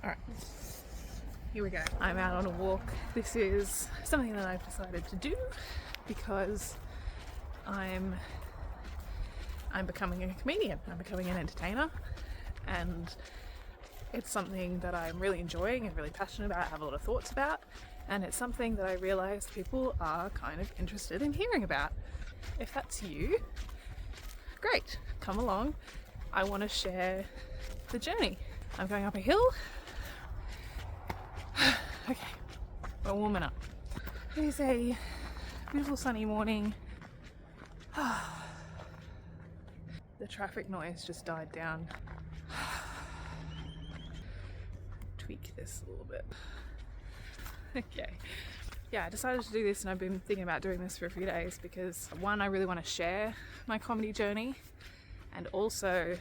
Alright, here we go. I'm out on a walk. This is something that I've decided to do because I'm becoming a comedian. I'm becoming an entertainer, and it's something that I'm really enjoying and really passionate about, have a lot of thoughts about, and it's something that I realise people are kind of interested in hearing about. If that's you, great, come along. I want to share the journey. I'm going up a hill. Okay, we're warming up. It is a beautiful sunny morning. The traffic noise just died down. Tweak this a little bit. Okay. Yeah, I decided to do this, and I've been thinking about doing this for a few days because, one, I really want to share my comedy journey, and also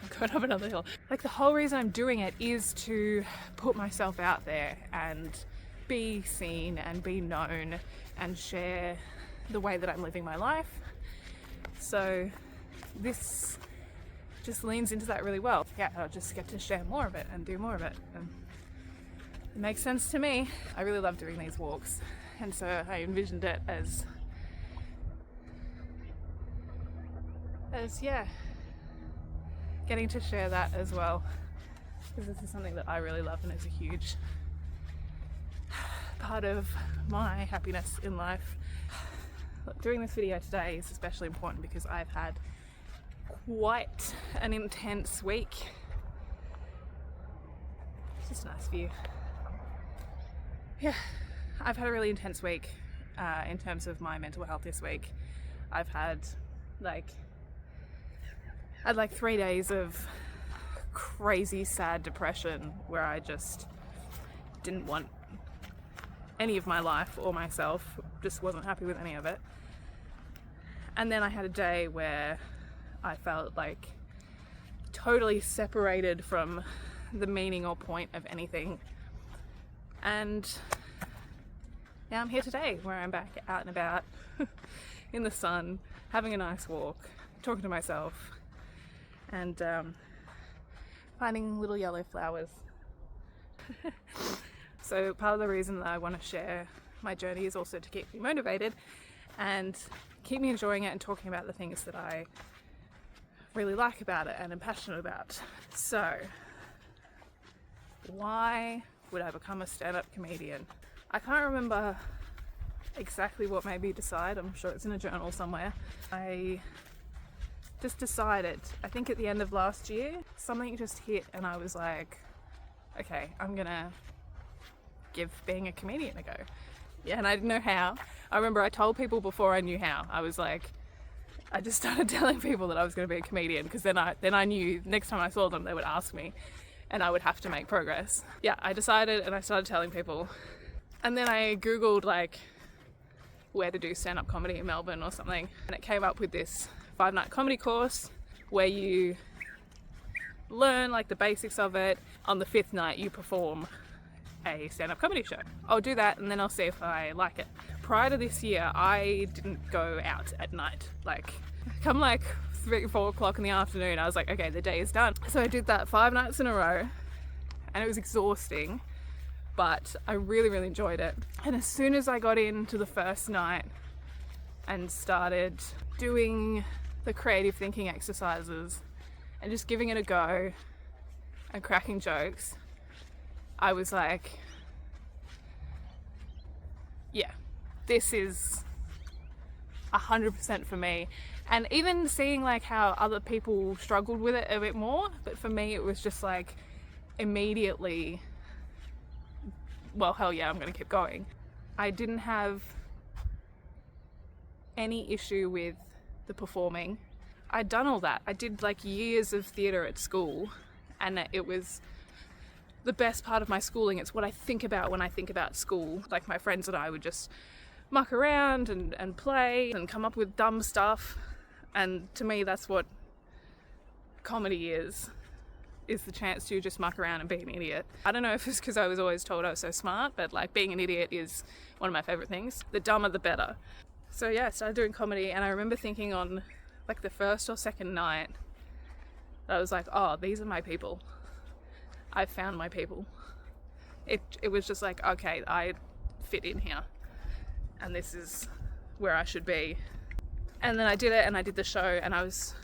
I'm going up another hill. Like, the whole reason I'm doing it is to put myself out there and be seen and be known and share the way that I'm living my life. So this just leans into that really well. Yeah, I'll just get to share more of it and do more of it. And it makes sense to me. I really love doing these walks, and so I envisioned it as getting to share that as well, because this is something that I really love and is a huge part of my happiness in life. Look, doing this video today is especially important because I've had quite an intense week. It's just a nice view. Yeah, I've had a really intense week in terms of my mental health this week. I've had like 3 days of crazy sad depression where I just didn't want any of my life or myself, just wasn't happy with any of it. And then I had a day where I felt like totally separated from the meaning or point of anything. And now I'm here today, where I'm back out and about in the sun, having a nice walk, talking to myself, and finding little yellow flowers. So part of the reason that I want to share my journey is also to keep me motivated and keep me enjoying it and talking about the things that I really like about it and am passionate about. So why would I become a stand-up comedian? I can't remember exactly what made me decide. I'm sure it's in a journal somewhere. I just decided, I think at the end of last year, something just hit and I was like, okay, I'm gonna give being a comedian a go. Yeah, and I didn't know how. I remember I told people before I knew how. I was like, I just started telling people that I was gonna be a comedian, because then I knew next time I saw them they would ask me and I would have to make progress. Yeah, I decided and I started telling people. And then I Googled like where to do stand-up comedy in Melbourne or something, and it came up with this 5-night comedy course where you learn like the basics of it. On the 5th night you perform a stand-up comedy show. I'll do that and then I'll see if I like it. Prior to this year, I didn't go out at night. Like, come like 3-4 o'clock in the afternoon, I was like, okay, the day is done. So I did that 5 nights in a row, and it was exhausting, but I really, really enjoyed it. And as soon as I got into the first night and started doing the creative thinking exercises and just giving it a go and cracking jokes, I was like, yeah, this is 100% for me. And even seeing like how other people struggled with it a bit more, but for me it was just like immediately, well, hell yeah, I'm gonna keep going. I didn't have any issue with the performing. I'd done all that. I did like years of theatre at school, and it was the best part of my schooling. It's what I think about when I think about school. Like, my friends and I would just muck around and play and come up with dumb stuff, and to me that's what comedy is the chance to just muck around and be an idiot. I don't know if it's because I was always told I was so smart, but like, being an idiot is one of my favourite things. The dumber the better. So yeah, I started doing comedy, and I remember thinking on like the first or second night, I was like, oh, these are my people. I found my people. It was just like, okay, I fit in here and this is where I should be. And then I did it, and I did the show, and I was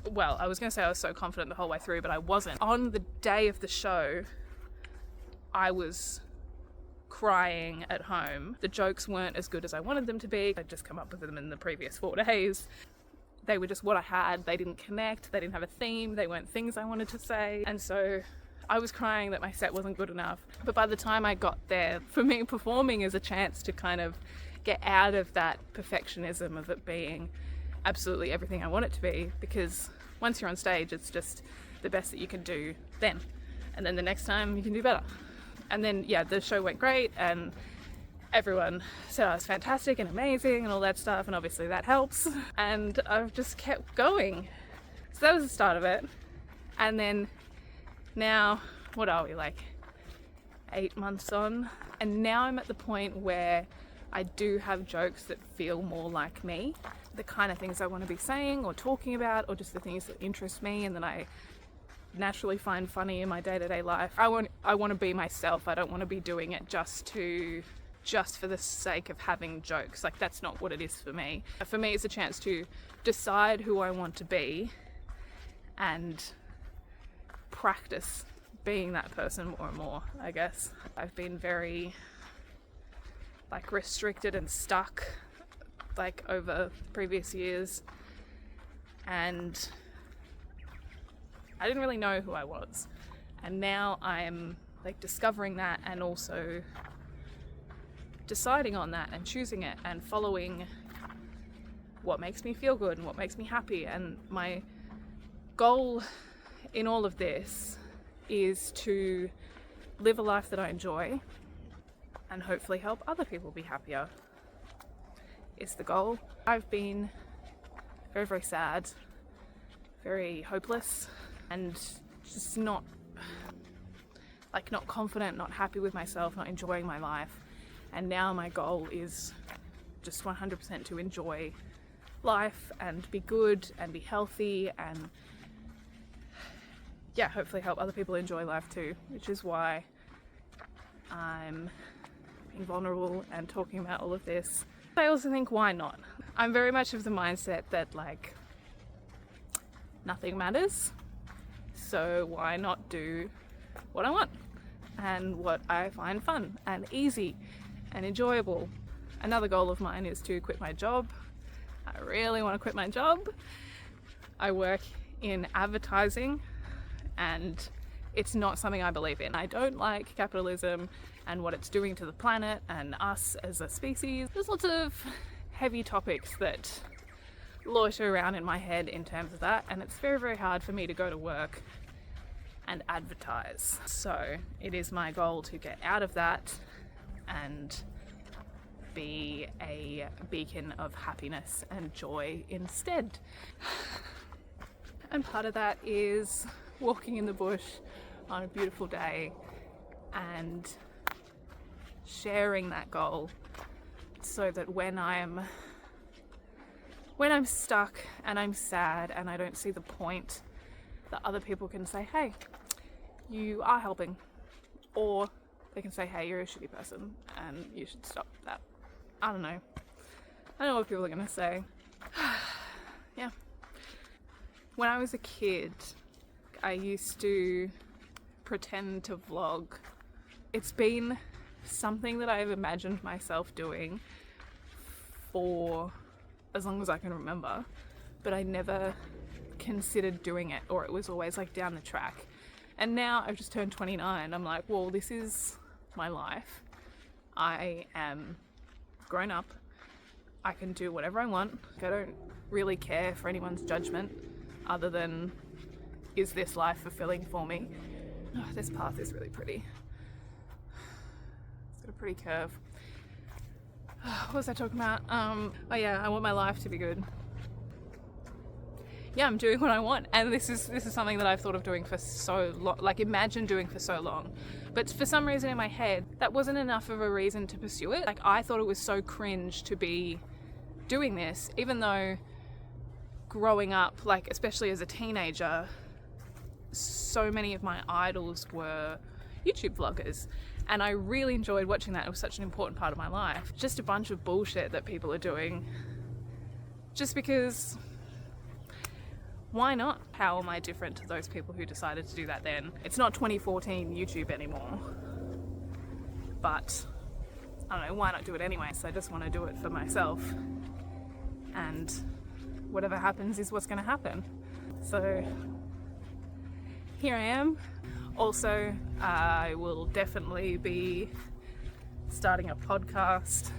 going to say I was so confident the whole way through, but I wasn't. On the day of the show, I was crying at home. The jokes weren't as good as I wanted them to be. I'd just come up with them in the previous 4 days. They were just what I had. They didn't connect. They didn't have a theme. They weren't things I wanted to say. And so I was crying that my set wasn't good enough. But by the time I got there, for me, performing is a chance to kind of get out of that perfectionism of it being absolutely everything I want it to be, because once you're on stage, it's just the best that you can do then. And then the next time you can do better. And then, yeah, the show went great, and everyone said I was fantastic and amazing and all that stuff, and obviously that helps. And I've just kept going. So that was the start of it. And then now, what are we, like 8 months on? And now I'm at the point where I do have jokes that feel more like me, the kind of things I want to be saying or talking about, or just the things that interest me and that I naturally find funny in my day-to-day life. I want to be myself. I don't want to be doing it just for the sake of having jokes. Like, that's not what it is for me. For me, it's a chance to decide who I want to be and practice being that person more and more, I guess. I've been very restricted and stuck over previous years, and I didn't really know who I was, and now I'm discovering that, and also deciding on that and choosing it and following what makes me feel good and what makes me happy. And my goal in all of this is to live a life that I enjoy and hopefully help other people be happier, is the goal. I've been very, very sad, very hopeless, and just not confident, not happy with myself, not enjoying my life. And now my goal is just 100% to enjoy life and be good and be healthy, and yeah, hopefully help other people enjoy life too, which is why I'm being vulnerable and talking about all of this. I also think, why not? I'm very much of the mindset that nothing matters, so why not do what I want and what I find fun and easy and enjoyable. Another goal of mine is to quit my job. I really want to quit my job. I work in advertising, and it's not something I believe in. I don't like capitalism and what it's doing to the planet and us as a species. There's lots of heavy topics that loiter around in my head in terms of that, and it's very, very hard for me to go to work and advertise. So it is my goal to get out of that and be a beacon of happiness and joy instead. And part of that is walking in the bush on a beautiful day and sharing that goal, so that when I'm stuck and I'm sad and I don't see the point, that other people can say, hey, you are helping, or they can say, hey, you're a shitty person and you should stop that. I don't know what people are gonna say. Yeah. When I was a kid, I used to pretend to vlog. It's been something that I've imagined myself doing for as long as I can remember, but I never considered doing it, or it was always down the track. And now I've just turned 29. I'm like, well, this is my life. I am grown up. I can do whatever I want. I don't really care for anyone's judgment other than, is this life fulfilling for me? Oh, this path is really pretty. It's got a pretty curve. What was I talking about? Oh yeah, I want my life to be good. Yeah, I'm doing what I want, and this is something that I've thought of doing for so long, imagined doing for so long. But for some reason in my head, that wasn't enough of a reason to pursue it. I thought it was so cringe to be doing this, even though growing up, especially as a teenager, so many of my idols were YouTube vloggers, and I really enjoyed watching that. It was such an important part of my life. Just a bunch of bullshit that people are doing just because, why not? How am I different to those people who decided to do that then? It's not 2014 YouTube anymore, but I don't know, why not do it anyway? So I just want to do it for myself, and whatever happens is what's going to happen. So here I am. Also, I will definitely be starting a podcast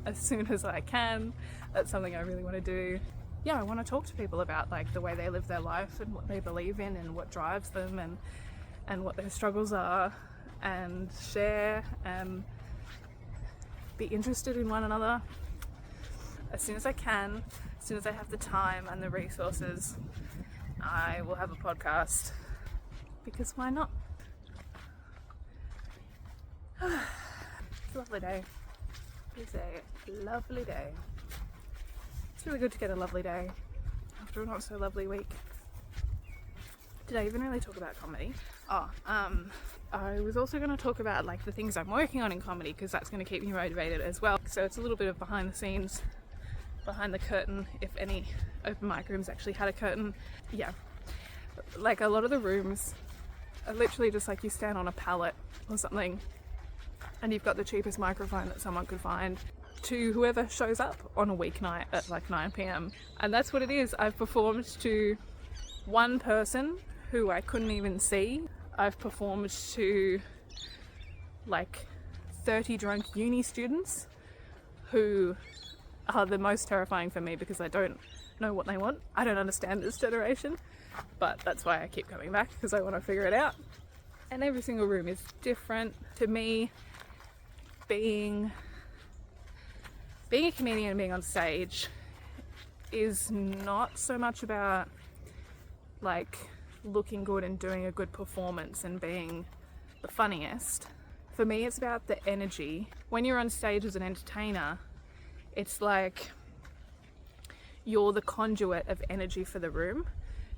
as soon as I can. That's something I really want to do. Yeah, I want to talk to people about like the way they live their life and what they believe in and what drives them, and what their struggles are, and share and be interested in one another. As soon as I can, as soon as I have the time and the resources, I will have a podcast, because why not? It's a lovely day. It's a lovely day. It's really good to get a lovely day after a not so lovely week. Did I even really talk about comedy? I was also going to talk about like the things I'm working on in comedy, because that's going to keep me motivated as well. So it's a little bit of behind the scenes, behind the curtain, if any open mic rooms actually had a curtain. Yeah, like a lot of the rooms are literally just like you stand on a pallet or something and you've got the cheapest microphone that someone could find to whoever shows up on a weeknight at like 9 p.m. And that's what it is. I've performed to one person who I couldn't even see. I've performed to like 30 drunk uni students who are the most terrifying for me, because I don't know what they want. I don't understand this generation, but that's why I keep coming back, because I want to figure it out. And every single room is different. To me, being a comedian and being on stage is not so much about like looking good and doing a good performance and being the funniest. For me, it's about the energy. When you're on stage as an entertainer, it's like you're the conduit of energy for the room,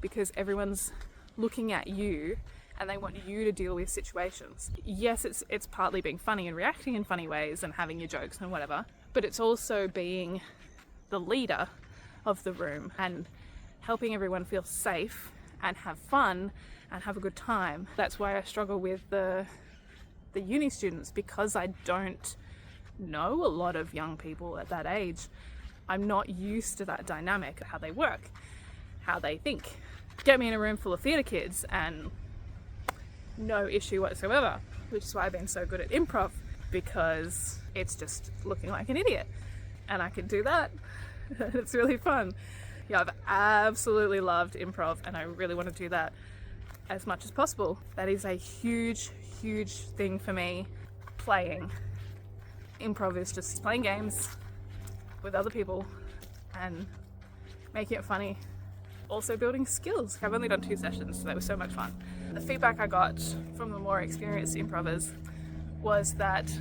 because everyone's looking at you and they want you to deal with situations. Yes, it's partly being funny and reacting in funny ways and having your jokes and whatever, but it's also being the leader of the room and helping everyone feel safe and have fun and have a good time. That's why I struggle with the uni students, because I don't know a lot of young people at that age. I'm not used to that dynamic, how they work, how they think. Get me in a room full of theatre kids and no issue whatsoever, which is why I've been so good at improv, because it's just looking like an idiot and I can do that. It's really fun. Yeah, I've absolutely loved improv and I really want to do that as much as possible. That is a huge thing for me. Playing improv is just playing games with other people and making it funny. Also building skills. I've only done 2 sessions, so that was so much fun. The feedback I got from the more experienced improvers was that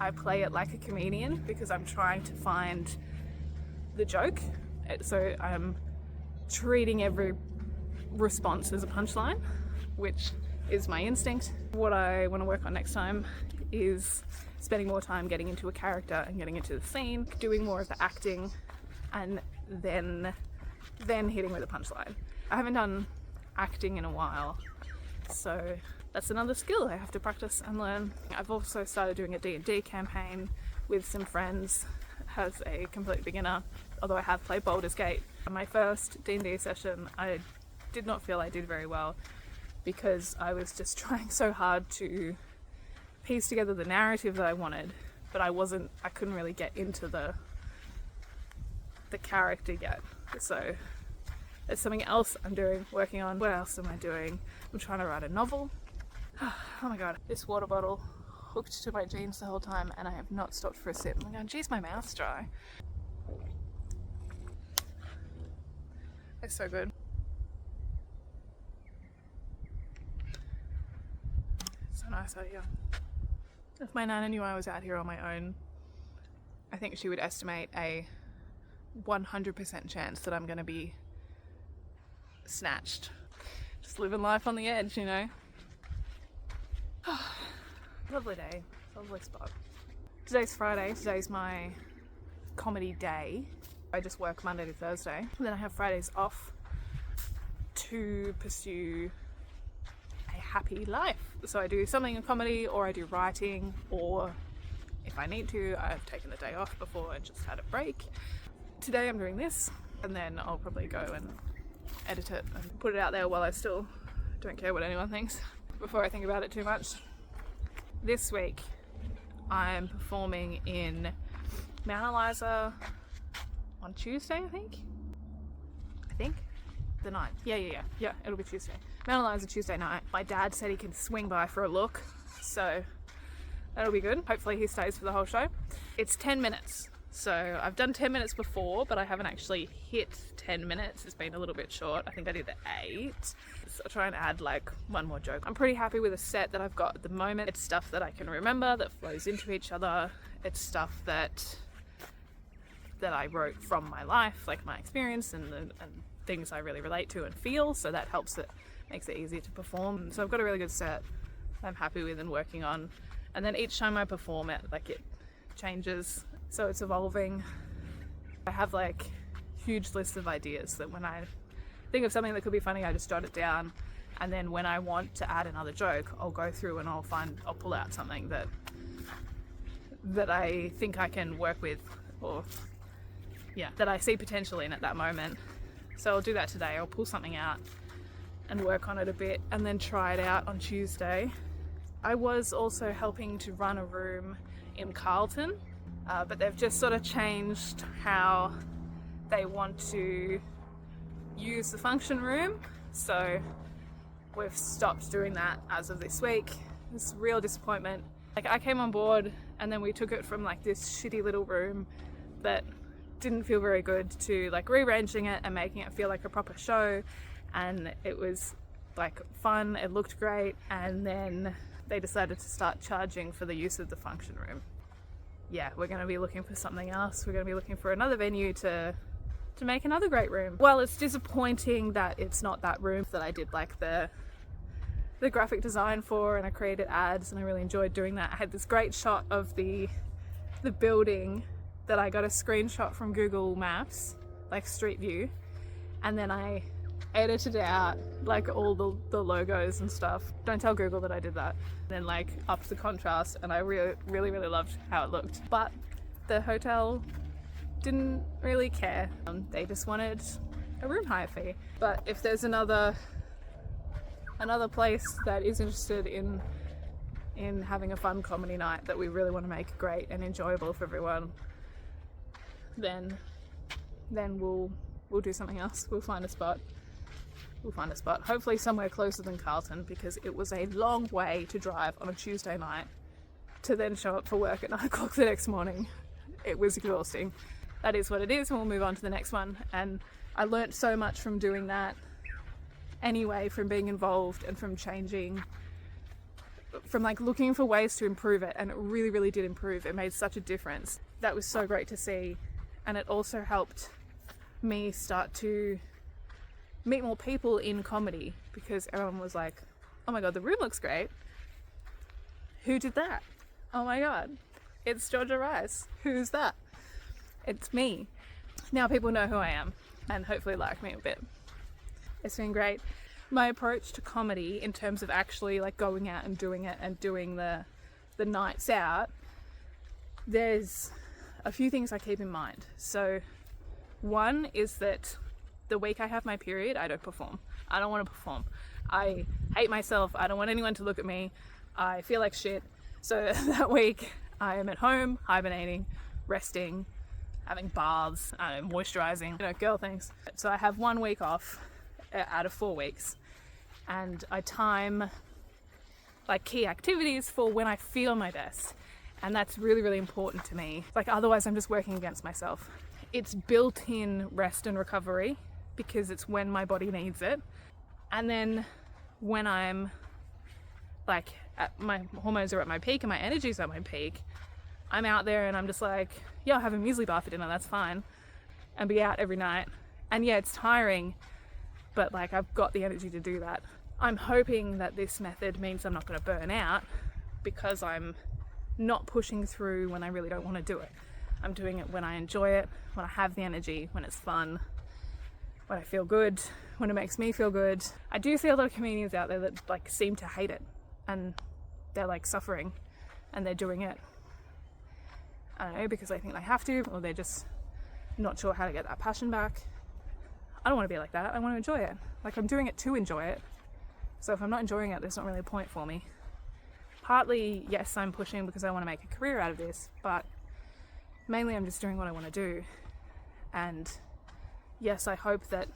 I play it like a comedian, because I'm trying to find the joke. So I'm treating every response as a punchline, which is my instinct. What I want to work on next time is spending more time getting into a character and getting into the scene, doing more of the acting, and then hitting with a punchline. I haven't done acting in a while, so that's another skill I have to practice and learn. I've also started doing a D&D campaign with some friends as a complete beginner, although I have played Baldur's Gate. My first D&D session, I did not feel I did very well, because I was just trying so hard to piece together the narrative that I wanted, but I couldn't really get into the character yet. So there's something else I'm working on. What else am I doing? I'm trying to write a novel. Oh my god, this water bottle hooked to my jeans the whole time and I have not stopped for a sip. I'm going, geez, my mouth's dry. It's so good. So nice out here. If my nana knew I was out here on my own, I think she would estimate a 100% chance that I'm going to be snatched. Just living life on the edge, you know. Lovely day, lovely spot. Today's Friday, today's my comedy day. I just work Monday to Thursday. And then I have Fridays off to pursue a happy life. So I do something in comedy, or I do writing, or if I need to, I've taken the day off before and just had a break. Today I'm doing this, and then I'll probably go and edit it and put it out there while I still don't care what anyone thinks, before I think about it too much. This week I'm performing in Mount Eliza on Tuesday, I think the 9th. Yeah, it'll be Tuesday. Mount Eliza Tuesday night. My dad said he can swing by for a look, so that'll be good. Hopefully he stays for the whole show. It's 10 minutes. So I've done 10 minutes before, but I haven't actually hit 10 minutes. It's been a little bit short. I think I did 8. So I'll try and add like one more joke. I'm pretty happy with the set that I've got at the moment. It's stuff that I can remember, that flows into each other. It's stuff that I wrote from my life, like my experience and things I really relate to and feel. So that helps it, makes it easier to perform. So I've got a really good set I'm happy with and working on. And then each time I perform it, like it changes. So it's evolving. I have like huge lists of ideas that when I think of something that could be funny, I just jot it down. And then when I want to add another joke, I'll go through and I'll pull out something that I think I can work with, or that I see potential in at that moment. So I'll do that today. I'll pull something out and work on it a bit and then try it out on Tuesday. I was also helping to run a room in Carlton. But they've just sort of changed how they want to use the function room. So we've stopped doing that as of this week. It's a real disappointment. Like, I came on board and then we took it from like this shitty little room that didn't feel very good to like rearranging it and making it feel like a proper show. And it was like fun, it looked great. And then they decided to start charging for the use of the function room. Yeah, we're going to be looking for something else. We're going to be looking for another venue to make another great room. Well, it's disappointing that it's not that room that I did like the graphic design for, and I created ads and I really enjoyed doing that. I had this great shot of the building that I got a screenshot from Google Maps, like Street View, and then I edited out like all the logos and stuff. Don't tell Google that I did that. Then like upped the contrast, and I really loved how it looked. But the hotel didn't really care. They just wanted a room hire fee. But if there's another place that is interested in having a fun comedy night that we really want to make great and enjoyable for everyone, then we'll do something else. We'll find a spot. Hopefully somewhere closer than Carlton, because it was a long way to drive on a Tuesday night to then show up for work at 9 o'clock the next morning. It was exhausting. That is what it is, and we'll move on to the next one. And I learnt so much from doing that anyway, from being involved and from changing, from like looking for ways to improve it, and it really did improve. It made such a difference. That was so great to see, and it also helped me start to meet more people in comedy, because everyone was like, oh my god, the room looks great. Who did that? Oh my god, it's Georgia Rice. Who's that? It's me. Now people know who I am and hopefully like me a bit. It's been great. My approach to comedy in terms of actually like going out and doing it and doing the nights out, there's a few things I keep in mind. So one is that the week I have my period, I don't perform. I don't want to perform. I hate myself. I don't want anyone to look at me. I feel like shit. So that week I am at home, hibernating, resting, having baths, moisturizing, girl things. So I have 1 week off out of 4 weeks, and I time like key activities for when I feel my best. And that's really important to me. Like, otherwise I'm just working against myself. It's built-in rest and recovery, because it's when my body needs it. And then when I'm like my hormones are at my peak and my energy's at my peak, I'm out there and I'm just like, yeah, I'll have a muesli bar for dinner, that's fine, and be out every night. And yeah, it's tiring, but like I've got the energy to do that. I'm hoping that this method means I'm not going to burn out because I'm not pushing through when I really don't want to do it. I'm doing it when I enjoy it, when I have the energy, when it's fun, when I feel good, when it makes me feel good. I do see a lot of comedians out there that like seem to hate it and they're like suffering and they're doing it, I don't know, because they think they have to, or they're just not sure how to get that passion back. I don't want to be like that. I want to enjoy it. Like, I'm doing it to enjoy it. So if I'm not enjoying it, there's not really a point for me. Partly, yes, I'm pushing because I want to make a career out of this, but mainly I'm just doing what I want to do. And yes, I hope that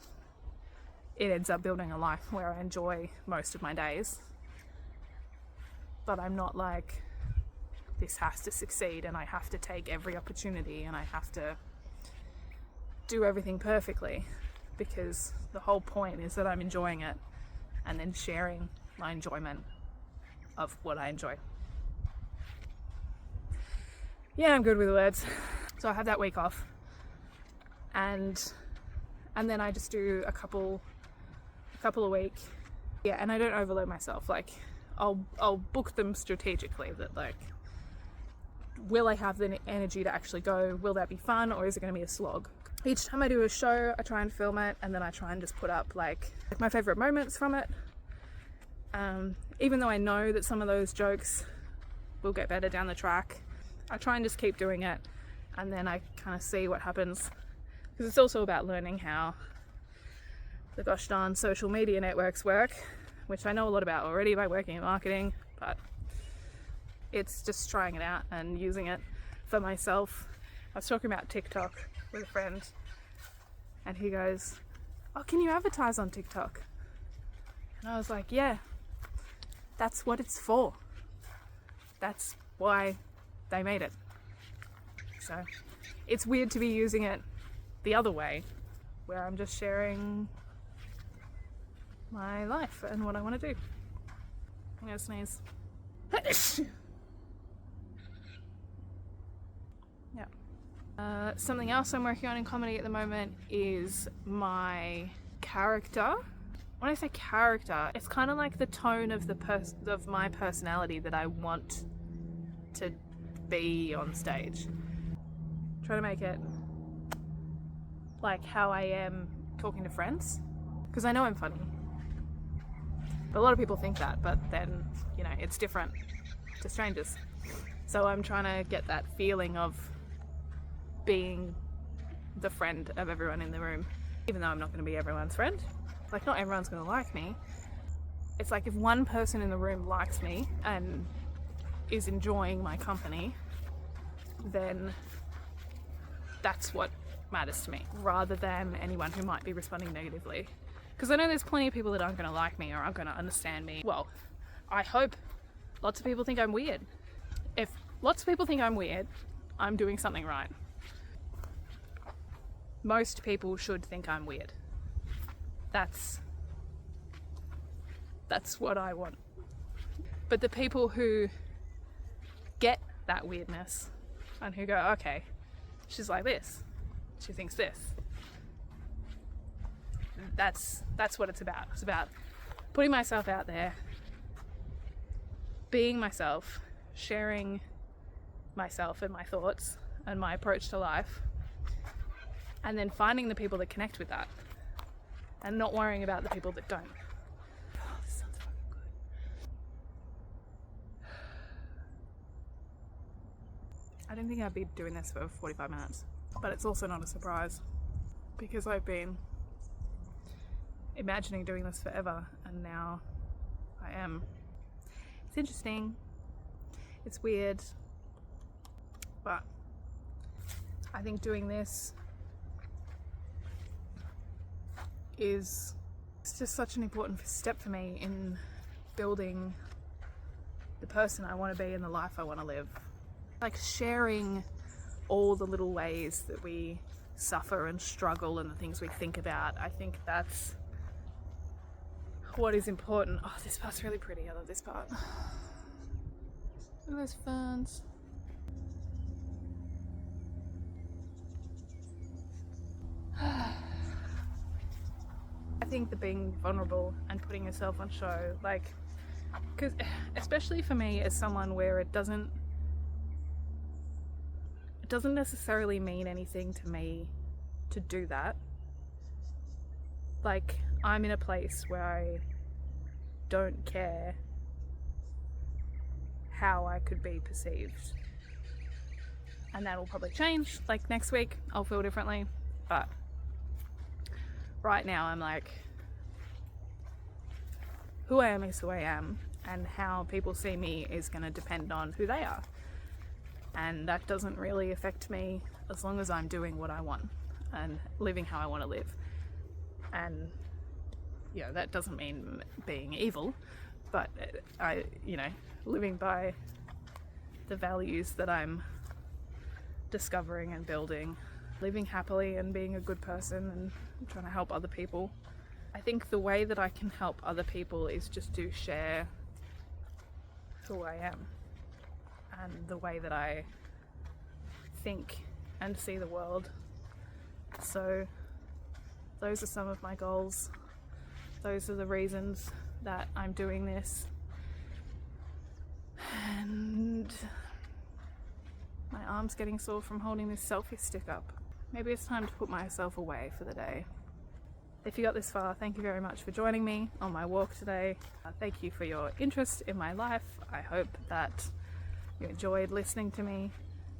it ends up building a life where I enjoy most of my days. But I'm not like, this has to succeed and I have to take every opportunity and I have to do everything perfectly, because the whole point is that I'm enjoying it and then sharing my enjoyment of what I enjoy. Yeah, I'm good with words. So I have that week off, and then I just do a couple a week. Yeah, and I don't overload myself. Like, I'll book them strategically, that like, will I have the energy to actually go? Will that be fun, or is it going to be a slog? Each time I do a show, I try and film it, and then I try and just put up like my favorite moments from it. Even though I know that some of those jokes will get better down the track, I try and just keep doing it, and then I kind of see what happens, because it's also about learning how the gosh darn social media networks work, which I know a lot about already by working in marketing, but it's just trying it out and using it for myself. I was talking about TikTok with a friend, and he goes, "Oh, can you advertise on TikTok?" And I was like, yeah, that's what it's for. That's why they made it. So it's weird to be using it the other way, where I'm just sharing my life and what I want to do. I'm gonna sneeze. Yeah. Something else I'm working on in comedy at the moment is my character. When I say character, it's kind of like the tone of of my personality that I want to be on stage. Try to make it like how I am talking to friends, because I know I'm funny. But a lot of people think that, but then, you know, it's different to strangers. So I'm trying to get that feeling of being the friend of everyone in the room, even though I'm not going to be everyone's friend. Like, not everyone's going to like me. It's like, if one person in the room likes me and is enjoying my company, then that's what matters to me, rather than anyone who might be responding negatively. Because I know there's plenty of people that aren't going to like me or aren't going to understand me. Well, I hope lots of people think I'm weird. If lots of people think I'm weird, I'm doing something right. Most people should think I'm weird. That's what I want. But the people who get that weirdness and who go, okay, she's like this, she thinks this, that's what it's about. It's about putting myself out there, being myself, sharing myself and my thoughts and my approach to life, and then finding the people that connect with that and not worrying about the people that don't. Oh, this sounds fucking good. I didn't think I'd be doing this for 45 minutes, but it's also not a surprise, because I've been imagining doing this forever, and now I am. It's interesting, it's weird, but I think doing this is just such an important step for me in building the person I want to be and the life I want to live. Like, sharing all the little ways that we suffer and struggle and the things we think about, I think that's what is important. Oh, this part's really pretty. I love this part. Look at those ferns. I think that being vulnerable and putting yourself on show, like, because especially for me as someone where it doesn't necessarily mean anything to me to do that. Like, I'm in a place where I don't care how I could be perceived, and that will probably change. Like, next week I'll feel differently, but right now I'm like, who I am is who I am, and how people see me is going to depend on who they are, and that doesn't really affect me as long as I'm doing what I want and living how I want to live. And that doesn't mean being evil, but living by the values that I'm discovering and building, living happily and being a good person and trying to help other people. I think the way that I can help other people is just to share who I am and the way that I think and see the world. So those are some of my goals. Those are the reasons that I'm doing this. And my arm's getting sore from holding this selfie stick up. Maybe it's time to put myself away for the day. If you got this far, thank you very much for joining me on my walk today. Thank you for your interest in my life. I hope that you enjoyed listening to me,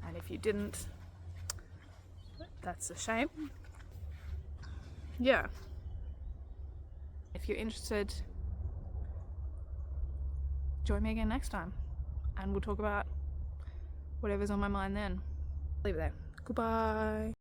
and if you didn't, that's a shame. Yeah. If you're interested, join me again next time, and we'll talk about whatever's on my mind then. Leave it there. Goodbye.